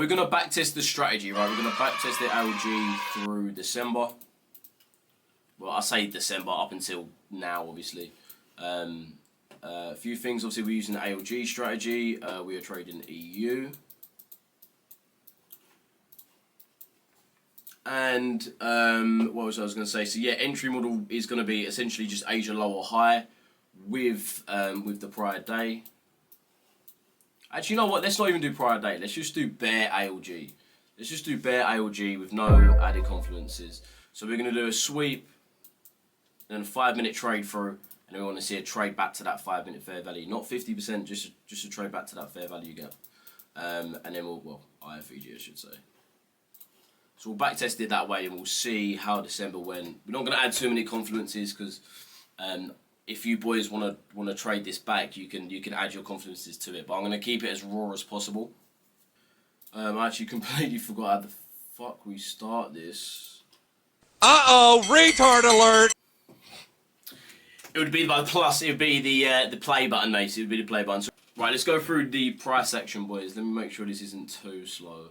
We're going to backtest the strategy, right? We're going to backtest the LG through December. Well, I say December up until now, obviously. A few things, obviously, we're using the ALG strategy. We are trading EU. And what was I going to say? So yeah, entry model is going to be essentially just Asia low or high with the prior day. Actually, you know what? Let's not even do prior day. Let's just do bare ALG. Let's just do bare ALG with no added confluences. So we're going to do a sweep, then a 5-minute trade through, and then we want to see a trade back to that 5-minute fair value. Not 50%, just a trade back to that fair value gap. And then well, IFEG I should say. So we'll backtest it that way and we'll see how December went. We're not going to add too many confluences because if you boys want to trade this back, you can add your confluences to it. But I'm going to keep it as raw as possible. I actually completely forgot how the fuck we start this. Uh-oh, retard alert! It would be by plus. It would be the play button, mate. It would be the play button. So, right, let's go through the price action, boys. Let me make sure this isn't too slow.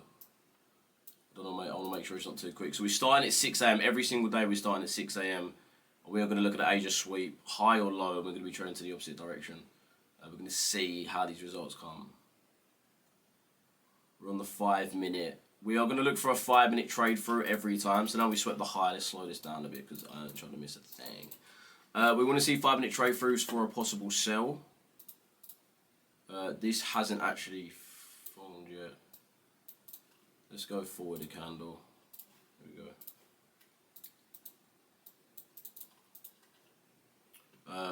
I don't know, mate. I want to make sure it's not too quick. So we're starting at 6 AM. Every single day we're starting at 6 AM. We are going to look at the Asia sweep, high or low, and we're going to be trading to the opposite direction. We're going to see how these results come. We're on the 5-minute. We are going to look for a 5-minute trade through every time. So now we swept the high. Let's slow this down a bit because I ain't trying to miss a thing. We want to see 5-minute trade throughs for a possible sell. This hasn't actually formed yet. Let's go forward a candle. There we go.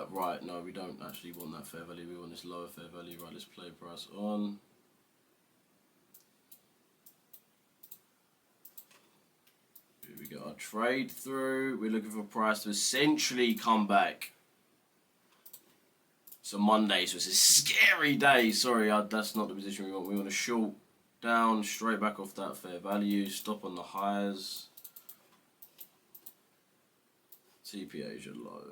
Right, no, we don't actually want that fair value. We want this lower fair value. Right, let's play price on. Here we got our trade through. We're looking for price to essentially come back. So Monday, so it's a scary day. Sorry, that's not the position we want. We want to short down, straight back off that fair value, stop on the highs. TP Asia low.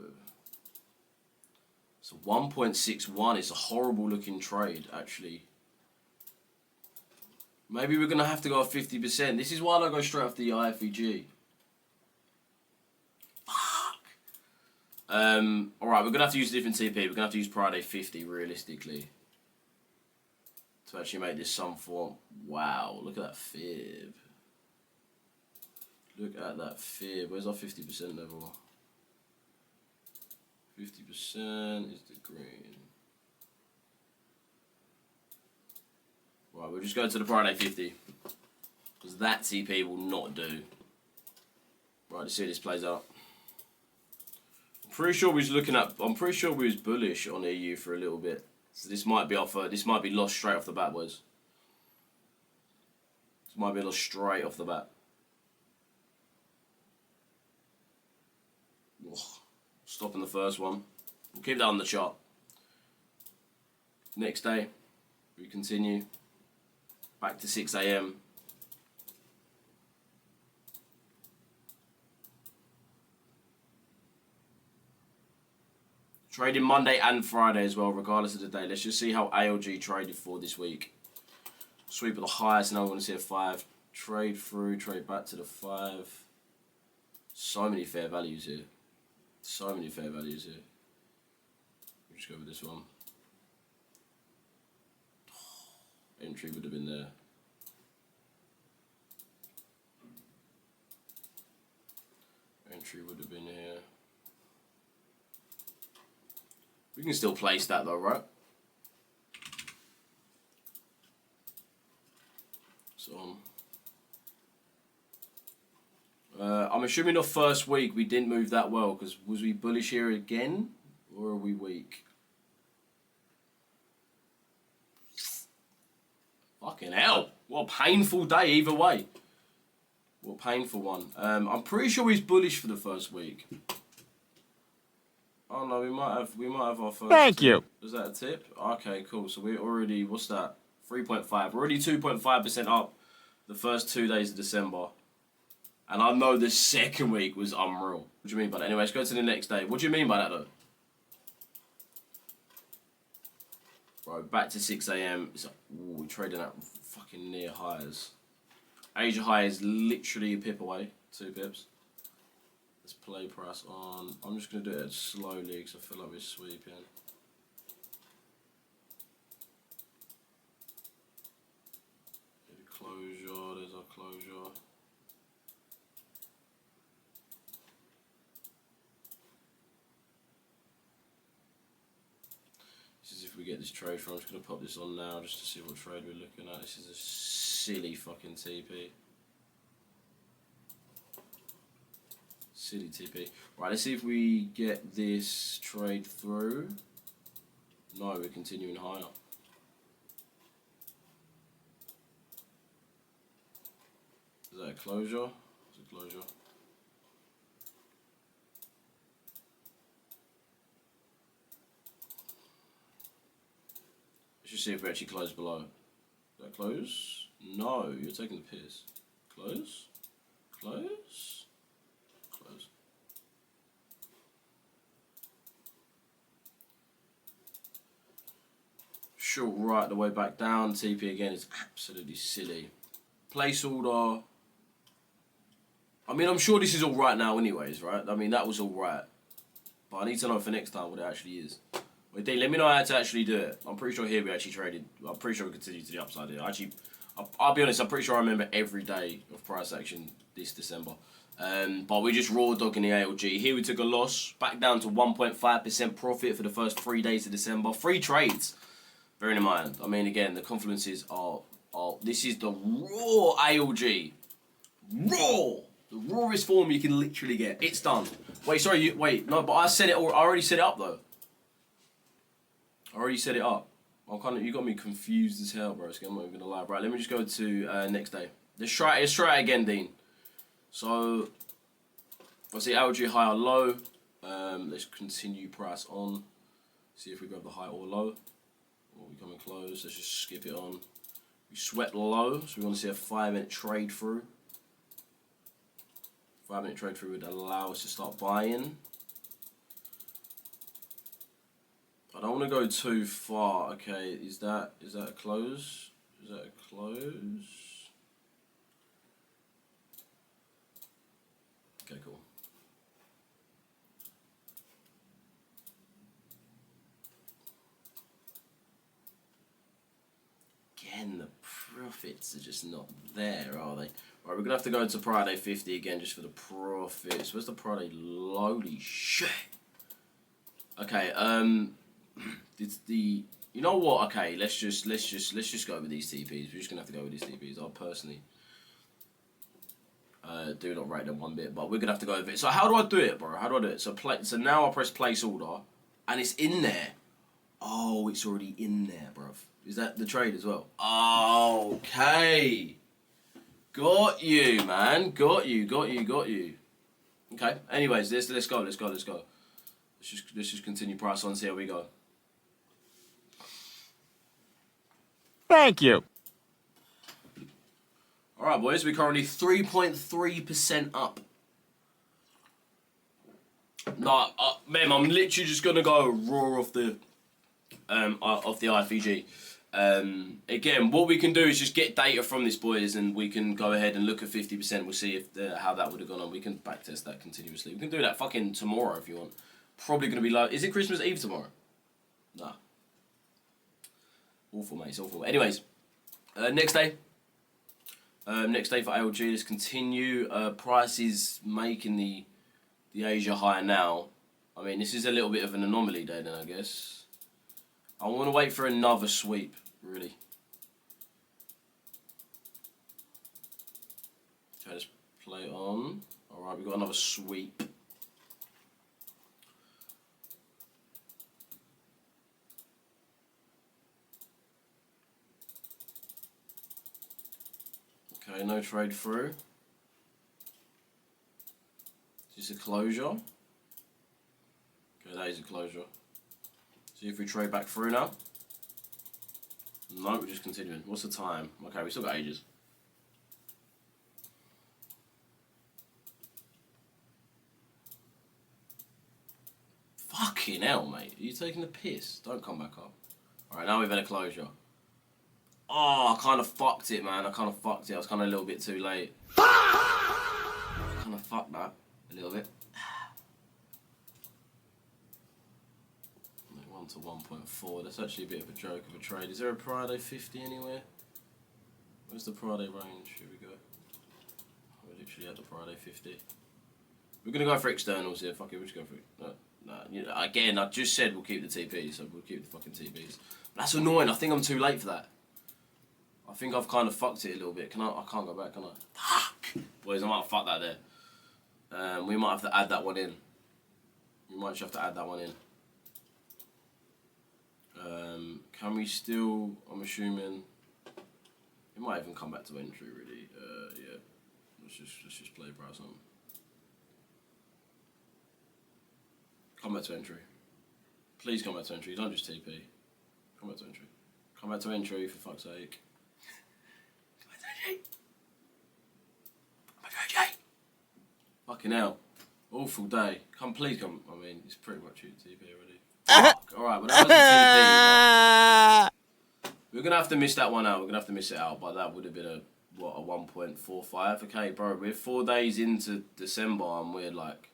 So 1.61 is a horrible looking trade, actually. Maybe we're going to have to go 50%. This is why I don't go straight off the IFEG. Fuck. Alright, we're going to have to use a different TP. We're going to have to use Friday 50, realistically. To actually make this some form. Wow, look at that fib. Look at that fib. Where's our 50% level? 50% is the green. Right, we'll just go to the Friday 50. Because that TP will not do. Right, let's see how this plays out. I'm pretty sure we was bullish on EU for a little bit. So this might be lost straight off the bat, boys. This might be lost straight off the bat. Ugh. Stopping the first one. We'll keep that on the chart. Next day, we continue. Back to 6 AM. Trading Monday and Friday as well, regardless of the day. Let's just see how ALG traded for this week. Sweep at the highest, and I want to see a 5. Trade through, trade back to the 5. So many fair values here. So many fair values here. We'll just go with this one. Entry would have been there. Entry would have been here. We can still place that though, right? So, I'm assuming the first week we didn't move that well, because was we bullish here again, or are we weak? Fucking hell! What a painful day either way. What a painful one. I'm pretty sure he's bullish for the first week. Oh no, we might have our first. Thank you. Was that a tip? Okay, cool. So we're already, what's that? 3.5. We're already 2.5% up the first 2 days of December. And I know the second week was unreal. What do you mean by that? Anyway, let's go to the next day. What do you mean by that though? Bro, back to 6 AM. It's like, ooh, we're trading at fucking near highs. Asia high is literally a pip away, 2 pips. Let's play price on. I'm just going to do it slowly because I feel like we're sweeping. Closure, there's our closure. This is if we get this trade from. I'm just going to pop this on now just to see what trade we're looking at. This is a silly fucking TP. Silly TP. Right, let's see if we get this trade through. No, we're continuing higher. Is that a closure? It's a closure. Let's just see if we actually close below. Is that close? No, you're taking the piss. Close? Close? Close. Short right the way back down. TP again is absolutely silly. Place order. I mean, I'm sure this is all right now anyways, right? I mean, that was all right. But I need to know for next time what it actually is. Wait, Dean, let me know how to actually do it. I'm pretty sure here we actually traded. I'm pretty sure we continued to the upside here. Actually, I'll be honest, I'm pretty sure I remember every day of price action this December. But we just raw dogging the ALG. Here we took a loss, back down to 1.5% profit for the first 3 days of December. 3 trades, bearing in mind. I mean, again, the confluences are this is the raw ALG. Raw! The rawest form you can literally get. It's done. Wait, sorry, wait, no, but I said it. I already set it up though. I already set it up. You got me confused as hell, bro. I'm not even gonna lie. Right, let me just go to next day. Let's try it again, Dean. So, let's see LG high or low. Let's continue price on. See if we grab the high or low. Or we coming close. Let's just skip it on. We swept low, so we want to see a 5-minute trade through. 5-minute trade through would allow us to start buying. I don't want to go too far. Okay, is that a close? Is that a close? Okay, cool. Again, the profits are just not there, are they? Right, we're gonna have to go to Friday 50 again just for the profits. Where's the Friday? Holy shit. Okay, it's the. You know what? Okay, let's just go with these TPs. We're just gonna have to go with these TPs. I personally do not rate them one bit, but we're gonna have to go with it. So how do I do it, bro? How do I do it? So now I press place order, and it's in there. Oh, it's already in there, bruv. Is that the trade as well? Okay. Got you, man. Got you. Okay. Anyways, let's go. Let's just continue price on. See how we go. Thank you. All right, boys. We're currently 3.3% up. No, man, I'm literally just gonna go raw off the IFG. Again, what we can do is just get data from this, boys, and we can go ahead and look at 50%. We'll see if how that would have gone on. We can backtest that continuously. We can do that fucking tomorrow if you want. Probably going to be low. Is it Christmas Eve tomorrow? Nah. Awful, mate. It's awful. Anyways, next day. Next day for ALG. Let's continue. Price is making the Asia high now. I mean, this is a little bit of an anomaly day then, I guess. I want to wait for another sweep, really. Okay, let's play on. Alright, we've got another sweep. Okay, no trade through. Is this a closure? Okay, that is a closure. See if we trade back through now. No, we're just continuing. What's the time? Okay, we still got ages. Fucking hell, mate. Are you taking the piss? Don't come back up. Alright, now we've had a closure. Oh, I kind of fucked it, man. I kind of fucked it. I was kind of a little bit too late. I kind of fucked that a little bit. 1 to 1.4. That's actually a bit of a joke of a trade. Is there a Friday 50 anywhere? Where's the Friday range? Here we go. We're literally at the Friday 50. We're going to go for externals here. Fuck it, we'll just go for it. No, you know, again, I just said we'll keep the TPs, so we'll keep the fucking TPs. But that's annoying. I think I'm too late for that. I think I've kind of fucked it a little bit. I can't go back, can I? Fuck! Boys, I might have fucked that there. We might have to add that one in. We might just have to add that one in. Can we still, I'm assuming, it might even come back to entry really. Yeah, let's just play price on. Come back to entry. Please come back to entry, don't just TP. Come back to entry. Come back to entry for fuck's sake. Come back to entry. Come back to entry. Fucking hell. Awful day. Please come. I mean, it's pretty much you TP already. Fuck. Alright, well that was the TP. We're gonna have to miss that one out. We're gonna have to miss it out, but that would have been a 1.45. Okay, bro, we're 4 days into December and we're like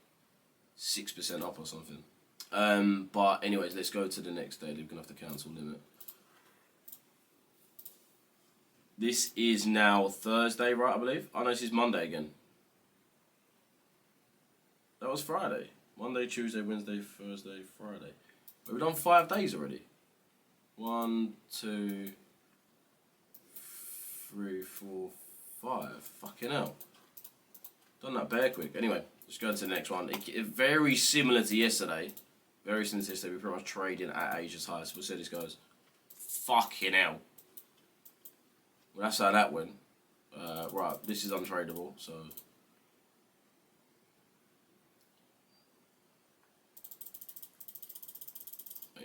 6% up or something. But anyways, let's go to the next day. We're gonna have to cancel limit. This is now Thursday, right? I believe. Oh no, this is Monday again. That was Friday. Monday, Tuesday, Wednesday, Thursday, Friday. We've done 5 days already. 1, 2, 3, 4, 5. Fucking hell. Done that bare quick. Anyway, let's go to the next one. Very similar to yesterday. Very similar to yesterday. We're pretty much trading at Asia's high. So we'll see how this goes. Fucking hell. Well, that's how that went. Right, this is untradeable, so...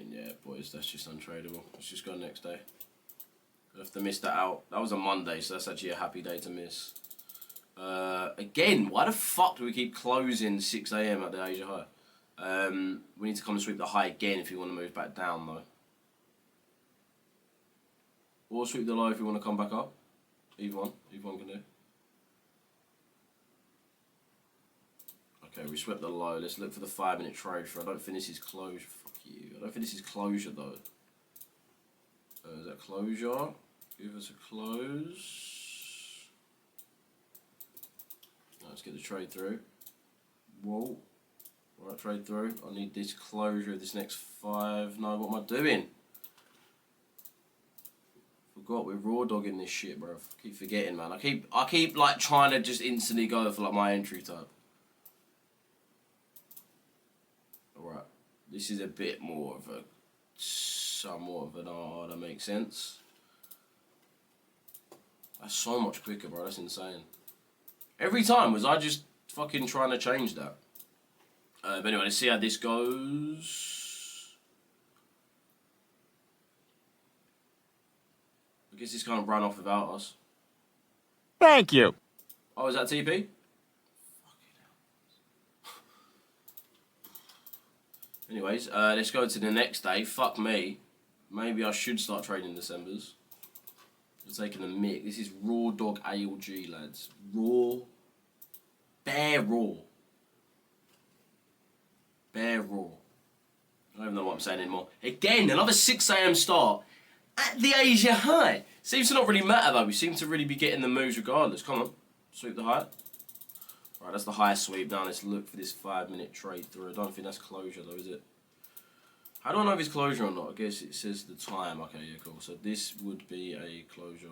yeah, boys, that's just untradeable. Let's just go next day. I'll have to miss that out. That was a Monday, so that's actually a happy day to miss. Again, why the fuck do we keep closing 6 AM at the Asia high? We need to come and sweep the high again if you want to move back down, though. Or sweep the low if you want to come back up. Either one can do. Okay, we swept the low. Let's look for the 5-minute trade for. I don't think this is closure. Fuck you. I don't think this is closure though. Is that closure? Give us a close. Let's get the trade through. Whoa. Right, trade through. I need this closure of this next 5. No, what am I doing? Forgot we're raw dogging this shit, bro. Keep forgetting, man. I keep like trying to just instantly go for like my entry type. Alright. This is a bit more of a somewhat of an R, that makes sense. That's so much quicker, bro. That's insane. Every time was I just fucking trying to change that. But anyway, let's see how this goes. I guess this kind of ran off without us. Thank you. Oh, is that TP? Anyways, let's go to the next day. Fuck me. Maybe I should start trading Decembers. We're taking a mic. This is raw dog ALG, lads. Raw. Bare raw. Bare raw. I don't even know what I'm saying anymore. Again, another 6 AM start at the Asia high. Seems to not really matter though. We seem to really be getting the moves regardless. Come on. Sweep the high. Right, that's the high sweep. Now let's look for this 5-minute trade through. I don't think that's closure though, is it? How do I know if it's closure or not? I guess it says the time. Okay, yeah, cool. So this would be a closure.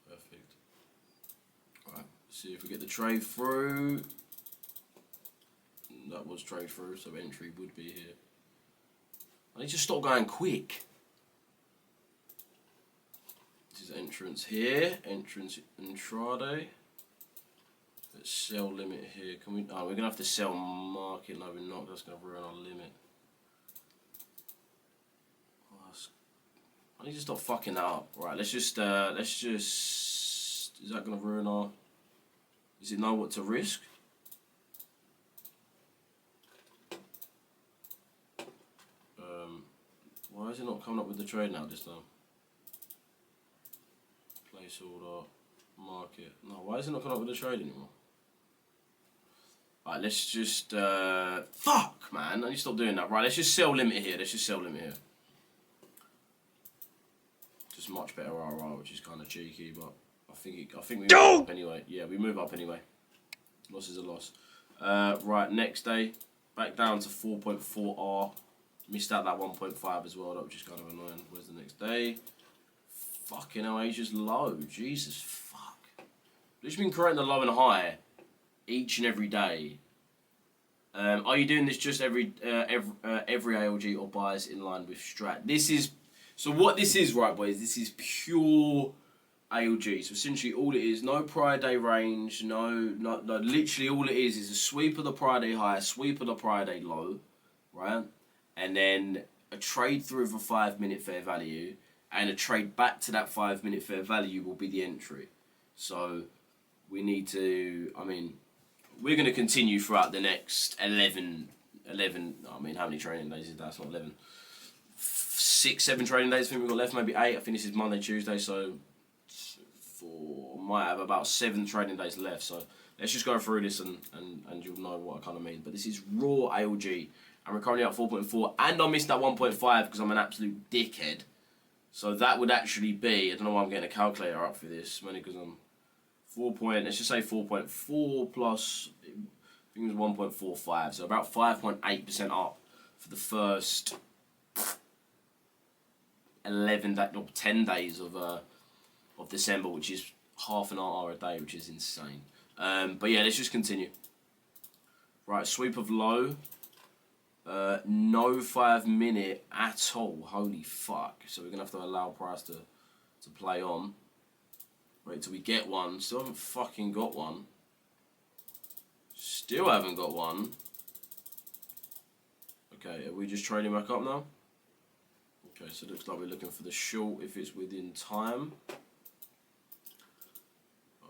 Perfect. Alright, see if we get the trade through. That was trade through, so entry would be here. I need to stop going quick. This is entrance here, entrance intraday. Let's sell limit here. Can we? Oh, we're gonna have to sell market. No, we're not. That's gonna ruin our limit. Oh, I need to stop fucking that up. Right, let's just. Is that gonna ruin our? Does it know what to risk? Why is it not coming up with the trade now this time? Place order, market. No, why is it not coming up with the trade anymore? Alright, let's just, fuck, man. I need to stop doing that. Right, let's just sell limit here. Let's just sell limit here. Just much better RR, which is kind of cheeky, but I think we move up anyway. Yeah, we move up anyway. Loss is a loss. Right, next day, back down to 4.4R. Missed out that 1.5 as well, which is kind of annoying. Where's the next day? Fucking hell, Asia's low. Jesus, fuck. We've just been creating the low and high each and every day. Are you doing this just every ALG or buys in line with strat? This is, so what this is, right, boys, this is pure ALG. So essentially all it is, no prior day range, no, literally all it is a sweep of the prior day high, sweep of the prior day low, right? And then a trade through of a 5 minute fair value, and a trade back to that 5 minute fair value will be the entry. So we need to, I mean, we're going to continue throughout the next 11, I mean, how many training days is that? It's not 11. 6, 7 training days I think we've got left, maybe 8. I think this is Monday, Tuesday, so might have about 7 trading days left. So let's just go through this and you'll know what I kind of mean. But this is raw ALG, and we're currently at 4.4, and I missed that 1.5 because I'm an absolute dickhead. So that would actually be, I don't know why I'm getting a calculator up for this, mainly because I'm let's just say 4.4 plus, I think it was 1.45, so about 5.8% up for the first 10 days of December, which is half an hour a day, which is insane. But yeah, let's just continue. Right, sweep of low. No 5 minute at all. Holy fuck. So we're going to have to allow price to play on. Wait till we get one. Still haven't fucking got one. Still haven't got one. Okay, are we just trading back up now? Okay, so it looks like we're looking for the short if it's within time.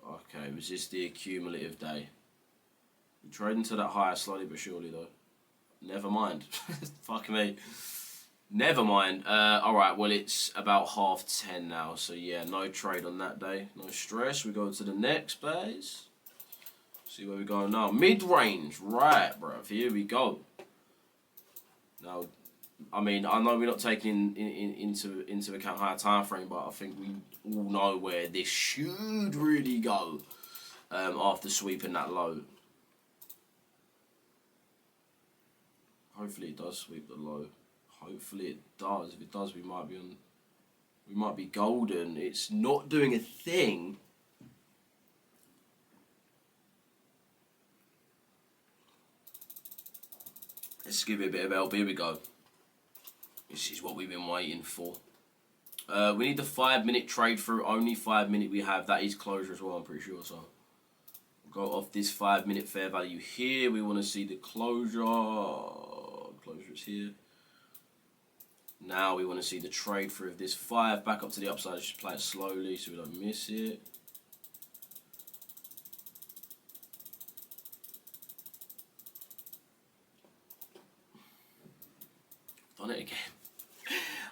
Okay, was this the accumulative day? We're trading to that higher slowly but surely though. Never mind. Fuck me. Never mind. Alright, well it's about 10:30 now, so yeah, no trade on that day. No stress. We go to the next base. See where we go now. Mid-range. Right, bruv. Here we go. Now, I mean, I know we're not taking into account higher time frame, but I think we all know where this should really go after sweeping that low. Hopefully it does sweep the low. Hopefully it does. If it does, we might be golden. It's not doing a thing. Let's give it a bit of LB. Here we go. This is what we've been waiting for. We need the 5 minute trade through. Only 5 minute we have. That is closure as well, I'm pretty sure. So we'll go off this 5 minute fair value here. We want to see the closure. Closure is here. Now we want to see the trade through of this 5 back up to the upside. Let's just play it slowly so we don't miss it. Done it again.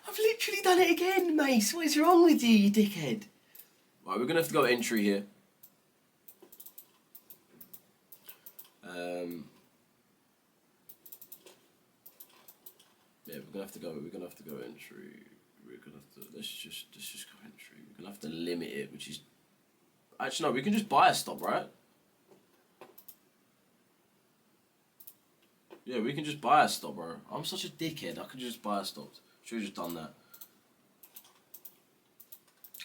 I've literally done it again, Mace. What is wrong with you, you dickhead? Right, we're going to have to go entry here. Yeah, we're gonna have to go entry. Let's just go entry. We're gonna have to limit it, which is actually no, we can just buy a stop, right? Yeah, we can just buy a stop, bro. I'm such a dickhead. I could just buy a stop. Should have just done that.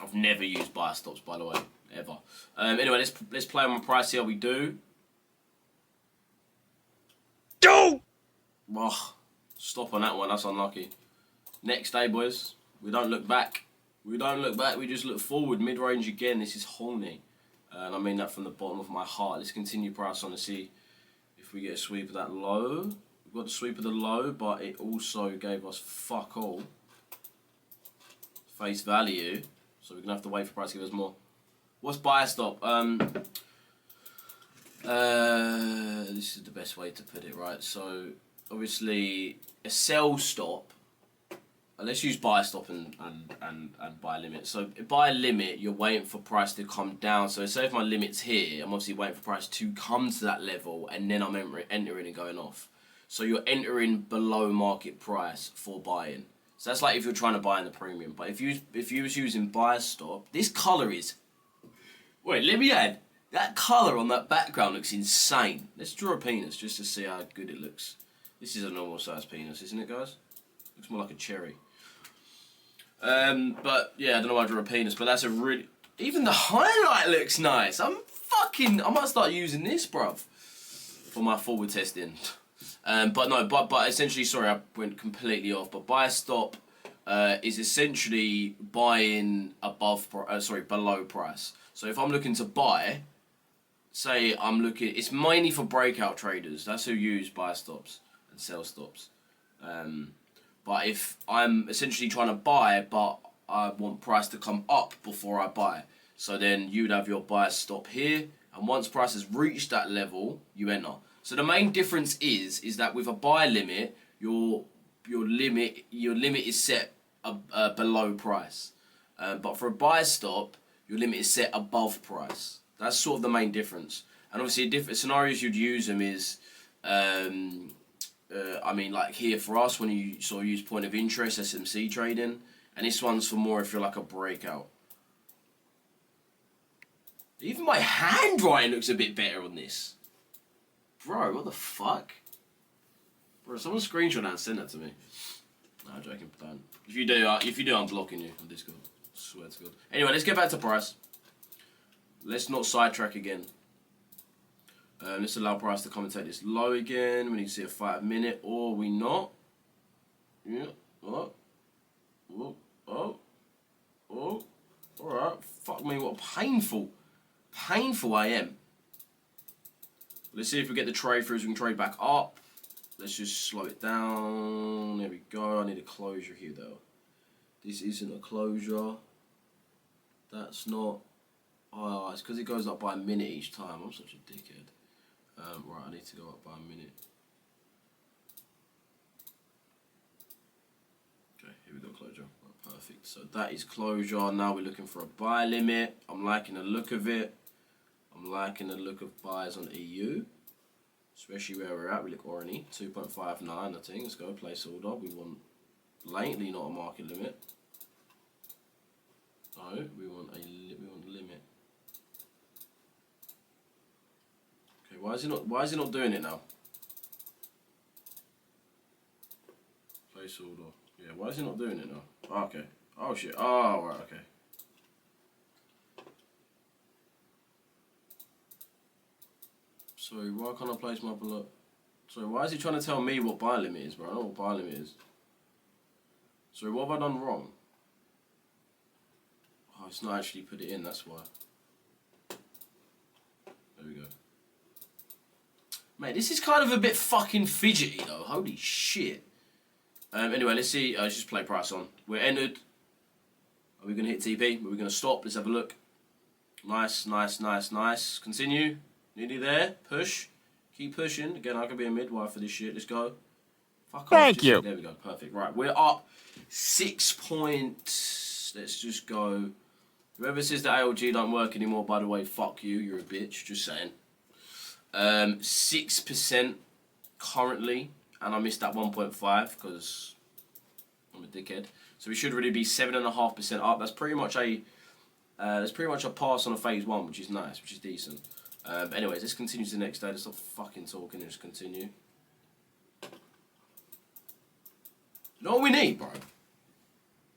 I've never used buy stops, by the way, ever. Anyway, let's play on my price. See how we do. Oh, stop on that one. That's unlucky. Next day, boys. We don't look back. We don't look back. We just look forward. Mid range again. This is horny, and I mean that from the bottom of my heart. Let's continue price on to see if we get a sweep of that low. We've got the sweep of the low, but it also gave us fuck all face value. So we're gonna have to wait for price to give us more. What's buy stop? This is the best way to put it, right? So obviously a sell stop let's use buy stop and buy limit. So buy limit, you're waiting for price to come down. So say if my limit's here, I'm obviously waiting for price to come to that level, and then I'm entering and going off. So you're entering below market price for buying. So that's like if you're trying to buy in the premium. But if you was using buy stop, this color is. Wait, let me add. That color on that background looks insane. Let's draw a penis just to see how good it looks. This is a normal size penis, isn't it, guys? Looks more like a cherry. But yeah, I don't know why I drew a penis, but that's a really. Even the highlight looks nice. I might start using this, bruv, for my forward testing. But essentially, sorry, I went completely off. But buy stop is essentially buying below price. So if I'm looking to buy, say it's mainly for breakout traders. That's who use buy stops and sell stops. But if I'm essentially trying to buy, but I want price to come up before I buy, so then you'd have your buy stop here, and once price has reached that level, you enter. So the main difference is that with a buy limit, your limit is set below price, but for a buy stop, your limit is set above price. That's sort of the main difference. And obviously, different scenarios you'd use them is. Like here for us, when you sort of use point of interest, SMC trading, and this one's for more if you're like a breakout. Even my handwriting looks a bit better on this. Bro, what the fuck? Bro, someone screenshot that and send that to me. No, I'm joking, don't. If you do, I'm blocking you on Discord. I swear to God. Anyway, let's get back to price. Let's not sidetrack again. Let's allow price to commentate this low again. We need to see a 5 minute, or we not. Yeah. Oh. Alright. Fuck me, what painful I am. Let's see if we get the trade through so we can trade back up. Let's just slow it down. There we go. I need a closure here though. This isn't a closure. That's not. Oh, it's because it goes up by a minute each time. I'm such a dickhead. Right, I need to go up by a minute. Okay, here we go, closure. Right, perfect. So that is closure. Now we're looking for a buy limit. I'm liking the look of it. I'm liking the look of buys on EU. Especially where we're at. We look orangey. 2.59, I think. Let's go, place order. We want blatantly not a market limit. No, we want a limit. Why is he not doing it now? Place order. Yeah, why is he not doing it now? Oh, okay. Oh shit. Oh right, okay. Sorry, why can't I place my below? Sorry, why is he trying to tell me what buy limit is, bro? I don't know what buy limit is. Sorry, what have I done wrong? Oh, it's not actually put it in, that's why. There we go. Mate, this is kind of a bit fucking fidgety though. Holy shit. Anyway, let's see. Let's just play price on. We're entered. Are we going to hit TP? Are we going to stop? Let's have a look. Nice. Continue. Nearly there. Push. Keep pushing. Again, I could be a midwife for this shit. Let's go. Fuck off. Thank you. There we go. Perfect. Right, we're up 6 points. Let's just go. Whoever says that ALG don't work anymore, by the way, fuck you. You're a bitch. Just saying. 6% currently, and I missed that 1.5 because I'm a dickhead. So we should really be 7.5% up. That's pretty much a pass on a phase one, which is nice, which is decent. Anyways, let's continue to the next day. Let's stop fucking talking and just continue. You know what we need, bro?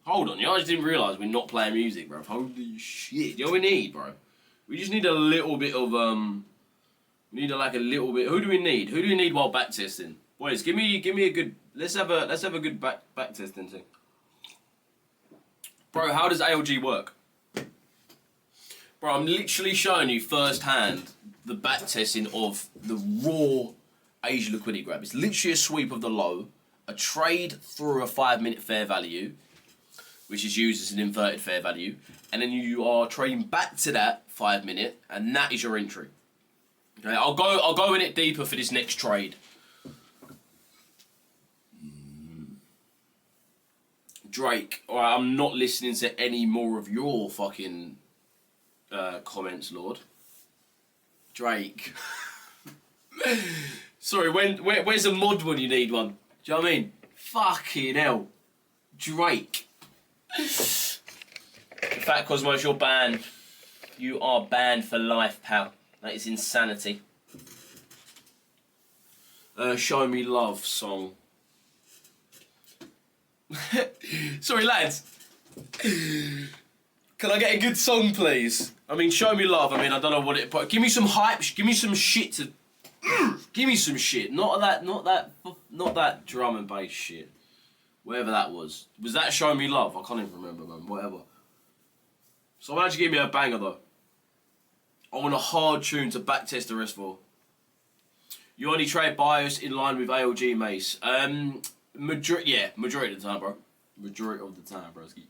Hold on, you guys didn't realise we're not playing music, bro. Holy shit. You know what we need, bro? We just need a little bit of we need like a little bit. Who do we need? Who do we need while backtesting? Boys, give me a good. Let's have a good backtesting thing. Bro, how does ALG work? Bro, I'm literally showing you firsthand the backtesting of the raw Asia liquidity grab. It's literally a sweep of the low, a trade through a 5 minute fair value, which is used as an inverted fair value, and then you are trading back to that 5 minute, and that is your entry. Okay, I'll go in it deeper for this next trade. Drake. Alright, I'm not listening to any more of your fucking comments, Lord. Drake. Sorry, where's a mod when you need one? Do you know what I mean? Fucking hell. Drake. In fact, Cosmos, you're banned. You are banned for life, pal. That is insanity. Show Me Love song. Sorry, lads. Can I get a good song, please? I mean, Show Me Love. I mean, I don't know what it... But give me some hype. Give me some shit to... Give me some shit. Not that drum and bass shit. Whatever that was. Was that Show Me Love? I can't even remember, man. Whatever. Someone actually give me a banger, though. I want a hard tune to backtest the rest for. You only trade bias in line with ALG, Mace. Majority of the time, bro. Majority of the time, broski.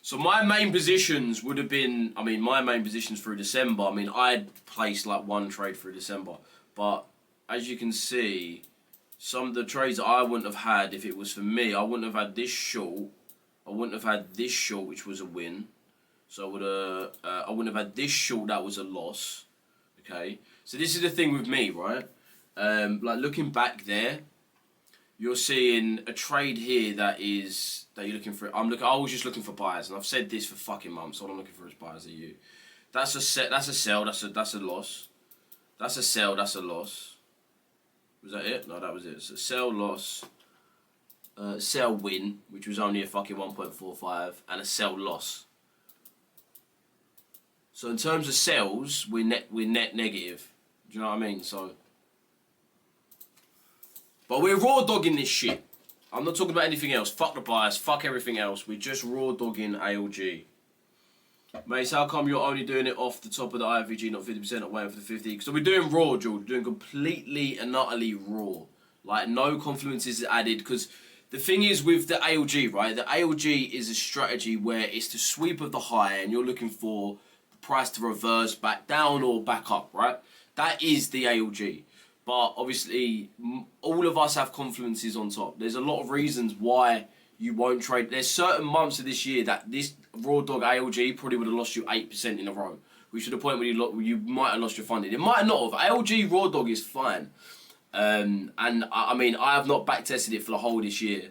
So my main positions would have been, I mean, my main positions through December. I mean, I'd placed like one trade through December. But as you can see, some of the trades I wouldn't have had if it was for me. I wouldn't have had this short. I wouldn't have had this short, which was a win. So I wouldn't have had this short, that was a loss. Okay. So this is the thing with me, right? Like looking back there, you're seeing a trade here that you're looking for. I was just looking for buyers, and I've said this for fucking months. All I'm looking for is buyers. Are you? That's a sell. That's a loss. That's a sell. That's a loss. Was that it? No, that was it. So sell, loss, sell, win, which was only a fucking 1.45, and a sell, loss. So in terms of sells, we're net negative. Do you know what I mean? So, but we're raw dogging this shit. I'm not talking about anything else. Fuck the bias. Fuck everything else. We're just raw dogging ALG. Mate, how come you're only doing it off the top of the IFVG, not 50%, not waiting for the 50? So we're doing raw, George. We're doing completely and utterly raw. Like, no confluences added. Because the thing is with the ALG, right? The ALG is a strategy where it's the sweep of the high and you're looking for the price to reverse back down or back up, right? That is the ALG. But obviously, all of us have confluences on top. There's a lot of reasons why you won't trade. There's certain months of this year that this raw dog ALG probably would have lost you 8% in a row. Which to the point where you might have lost your funding. It might not have. ALG raw dog is fine. And I mean, I have not backtested it for the whole this year.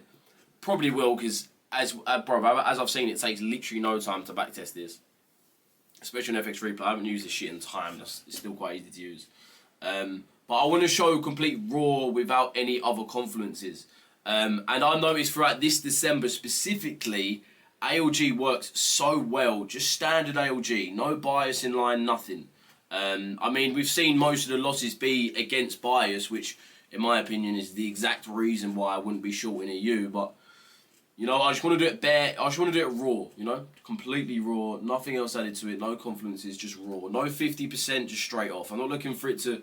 Probably will, because as I've seen, it takes literally no time to backtest this. Especially on FX Replay. I haven't used this shit in time. It's still quite easy to use. But I want to show complete raw without any other confluences. And I noticed throughout this December specifically, ALG works so well. Just standard ALG. No bias in line, nothing. I mean, we've seen most of the losses be against bias, which in my opinion is the exact reason why I wouldn't be shorting EU. But, you know, I just want to do it bare. I just want to do it raw, you know? Completely raw. Nothing else added to it. No confluences, just raw. No 50%, just straight off. I'm not looking for it to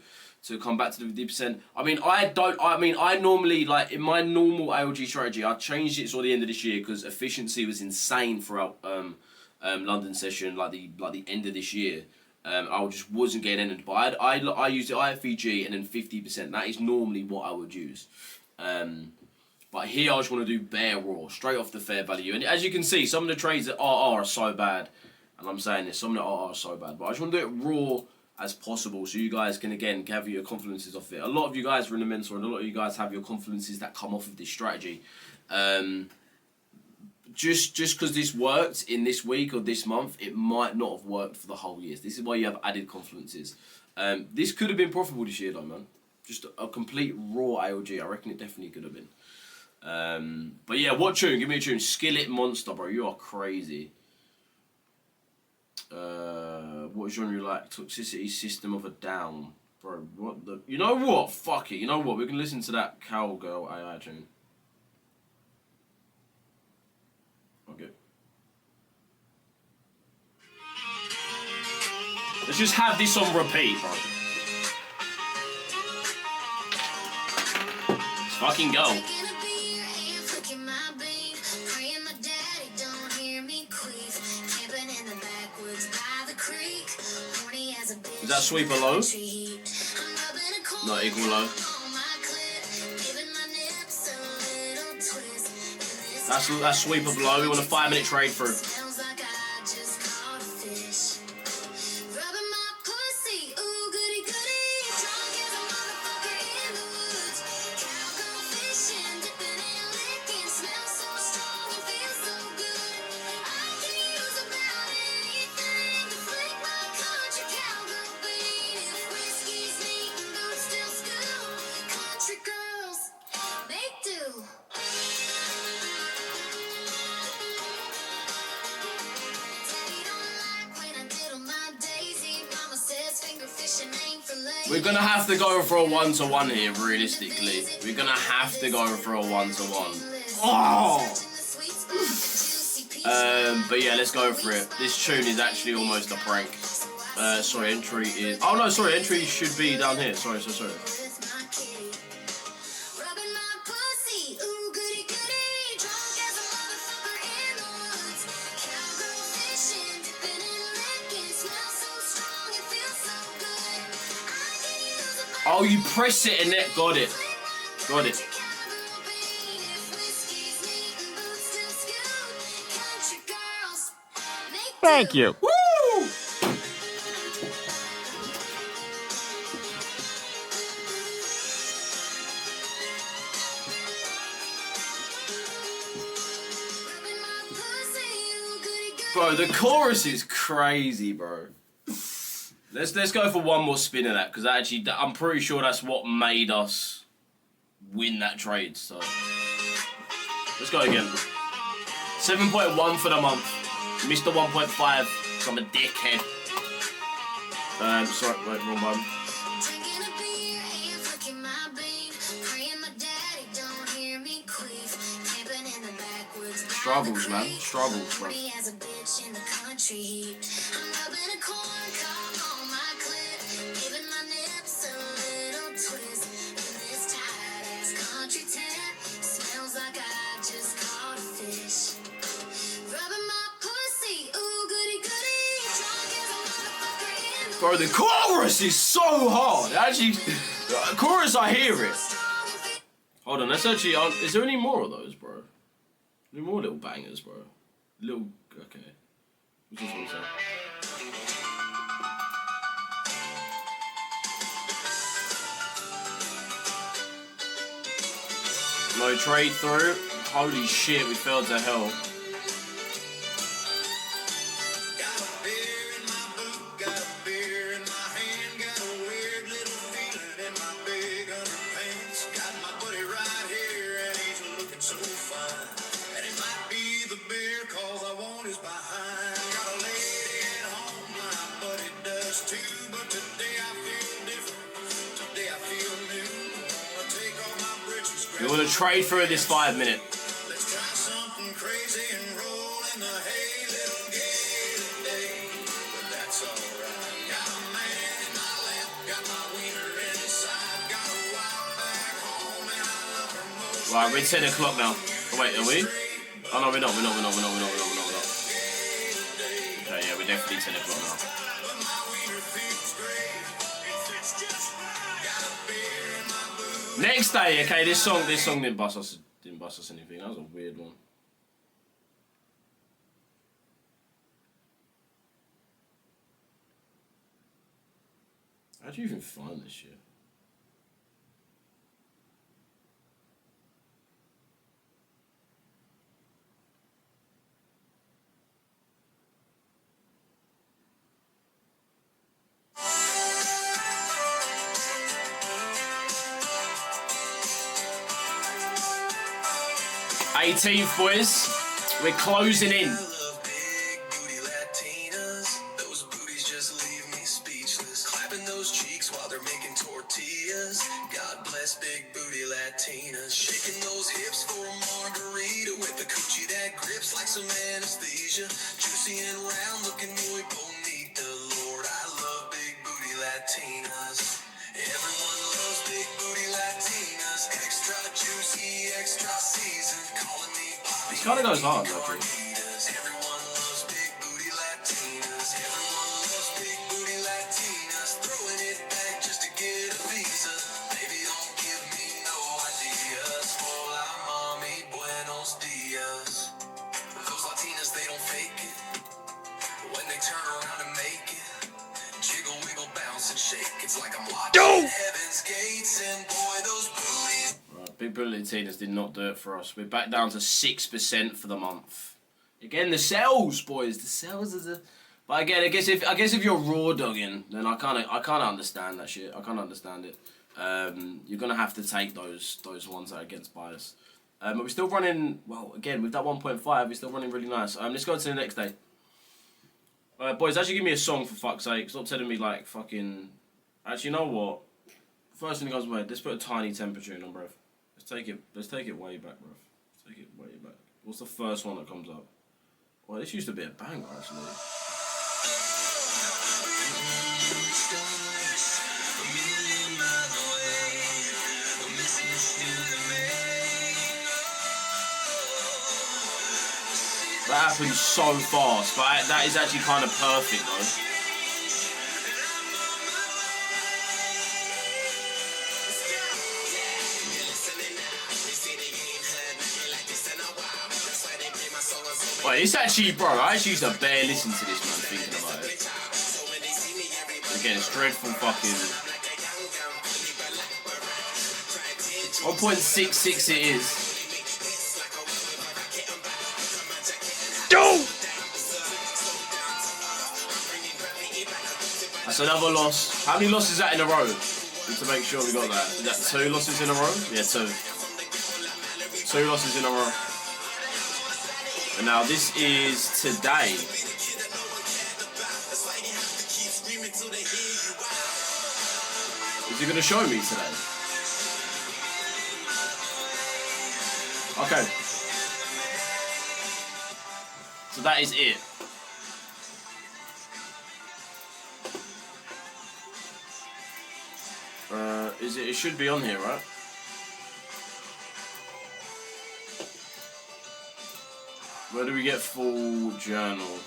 come back to the 50%. I mean, I normally, like, in my normal ALG strategy, I changed it till the end of this year because efficiency was insane throughout London session, like the end of this year. I just wasn't getting anything. But I used the IFVG and then 50%. That is normally what I would use. But here I just want to do bare raw, straight off the fair value. And as you can see, some of the trades at RR are so bad. And I'm saying this, some of the RR are so bad. But I just want to do it raw as possible, so you guys can again gather your confluences off it. A lot of you guys are in the mentor, and a lot of you guys have your confluences that come off of this strategy. Just because this worked in this week or this month, it might not have worked for the whole year. This is why you have added confluences. This could have been profitable this year, though, man. Just a complete raw ALG. I reckon it definitely could have been. But yeah, what tune? Give me a tune. Skillet Monster, bro. You are crazy. What genre you like? Toxicity, System of a Down. Bro, what the... You know what? Fuck it. You know what? We can listen to that Cowgirl AI tune. Okay. Let's just have this on repeat, bro. Let's fucking go. Is that sweeper low? Not equal low. That's sweeper below. We want a 5-minute trade through. We're gonna have to go for a 1-to-1 here, realistically. We're gonna have to go for a 1-to-1. Oh! But yeah, let's go for it. This tune is actually almost a prank. Sorry, entry is... Oh no, sorry, entry should be down here. Sorry. Oh, you press it and that got it. Thank you. Woo! Bro, the chorus is crazy, bro. Let's go for one more spin of that, because actually I'm pretty sure that's what made us win that trade. So let's go again. 7.1 for the month. Missed the 1.5 because I'm a dickhead. Sorry, wait, wrong one. Struggles, man. Struggles, bro. Bro, the chorus is so hard. Actually, chorus, I hear it. Hold on, let's actually... is there any more of those, bro? Any more little bangers, bro? Little... Okay. What's this one say? No trade through. Holy shit, we fell to hell. You want to trade through this 5 minute. Let's try something crazy and roll in the hay, little game today. But that's alright. Got a man in my lap, got my wiener inside, got a wild back home, and I love her most. Right, we're 10 o'clock now. Oh, wait, are we? Oh no, we're not. Okay, yeah, we're definitely 10 o'clock now. Next day, okay, this song didn't bust us anything. That was a weird one. How do you even find this shit? '18th, boys. We're closing in. Those booties just leave me speechless. Clapping those cheeks while they're making tortillas. God bless big booty Latinas. Shaking those hips for a margarita with a coochie that grips like some anesthesia. Juicy and round, looking muy bonita. Lord, I love big booty Latinas. Everyone loves big booty Latinas. Extra juicy, extra seasoned. Calling me Bobby. This kind of goes hard, actually. Everyone loves big booty Latinas. Everyone loves big booty Latinas. Throwing it back just to get a visa. Baby, don't give me no ideas. Hola, mommy, buenos dias. us. Those Latinas, they don't fake it. When they turn around and make it, jiggle, wiggle, bounce and shake. It's like I'm watching heaven's gates, and boy, those booties. Right, Big Bullet Latinas did not do it for us. We're back down to 6% for the month. Again, the sells, boys. The sells is a. But again, I guess if you're raw dogging, then I kind of understand that shit. I can't understand it. You're gonna have to take those ones that are against bias. But we're still running well. Again, with that 1.5, we're still running really nice. Let's go to the next day. Boys, actually give me a song for fuck's sake. Stop telling me like fucking. Actually, you know what? First thing that comes to mind, let's put a tiny temperature in on, bruv. Let's take it way back, bruv. Let's take it way back. What's the first one that comes up? Well, this used to be a banger actually. That happens so fast, but that is actually kind of perfect though. Wait, it's actually, bro, I actually used to bare listen to this, man, thinking about it. Again, it's dreadful fucking... 1.66 it is. That's another loss. How many losses is that in a row? Just to make sure we got that. Is that 2 losses in a row? Yeah, 2. 2 losses in a row. And now this is today. Is he going to show me today? Okay. So that is it. It should be on here, right? Where do we get full journal?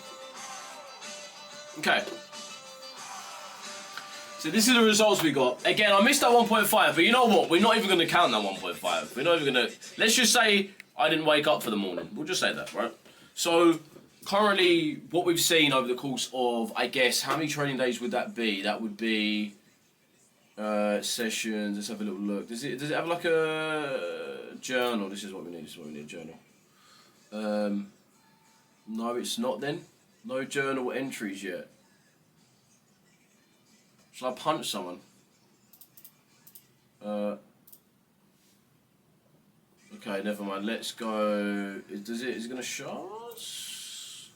Okay. So this is the results we got. Again, I missed that 1.5, but you know what? We're not even going to count that 1.5. We're not even going to... Let's just say I didn't wake up for the morning. We'll just say that, right? So, currently, what we've seen over the course of, I guess, how many trading days would that be? That would be... sessions, let's have a little look. Does it have like a journal? This is what we need, a journal. No, it's not then. No journal entries yet. Shall I punch someone? Okay, never mind. Let's go. Is it gonna show us?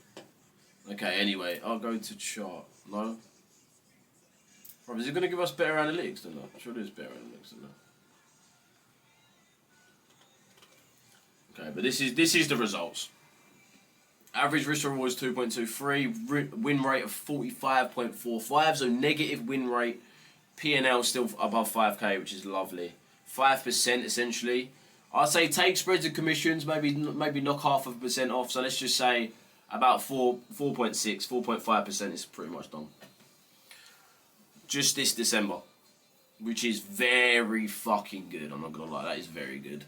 Okay, anyway, I'll go to chart. No? Bro, is it going to give us better analytics than that? I'm sure it is better analytics than that. Okay, but this is the results. Average risk reward is 2.23, win rate of 45.45, so negative win rate. P&L still above 5k, which is lovely. 5% essentially. I'd say take spreads and commissions, maybe knock 0.5% off. So let's just say about 4.6, 4.5% is pretty much done. Just this December, which is very fucking good. I'm not gonna lie, that is very good.